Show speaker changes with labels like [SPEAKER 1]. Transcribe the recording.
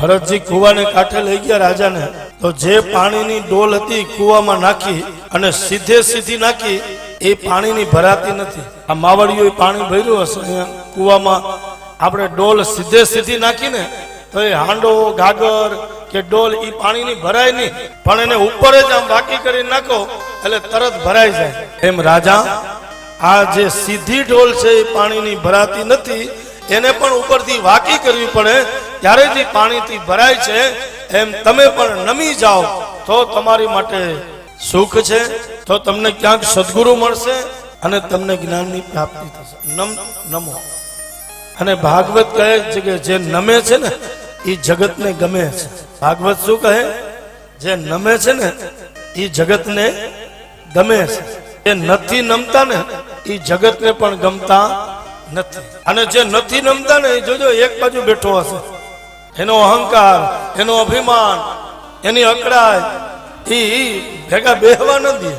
[SPEAKER 1] ભરતજી કુવાને કાંઠે લઈ ગયા રાજાને, તો જે પાણીની ડોલ હતી કુવામાં નાખી અને સીધે સીધી નાખી, એ પાણીની ભરાતી નથી. આ માવડીઓ પાણી ભર્યું હશે અહીંયા કુવામાં, આપણે ડોલ સીધે સીધી નાખીને તો એ હાંડો ગાગર કે ડોલ એ પાણીની ભરાય નહીં, પણ એને ઉપર જ આમ બાકી કરી નાખો એટલે તરત ભરાઈ જાય. એમ રાજા આ જે સીધી ડોલ છે એ પાણીની ભરાતી નથી, એને પણ ઉપરથી વાકી કરવી પડે ત્યારે જ પાણીથી ભરાય છે. એમ તમે પણ નમી જાઓ તો તમારી માટે સુખ છે, તો તમને ક્યાંક સદગુરુ મળશે અને તમને જ્ઞાનની પ્રાપ્તિ થશે. નમો. અને ભાગવત કહે છે કે જે નમે છે ને એ જગતને ગમે છે. ભાગવત શું કહે? જે નમે છે ને એ જગતને ગમે છે, જે નથી નમતા ને એ જગતને પણ ગમતા નથી. અને જે નથી નમતા ને એ જોજો એક બાજુ બેઠો હશે, એનો અહંકાર, એનો અભિમાન, એની અકળાય એ ભેગા બેહવા ન દે.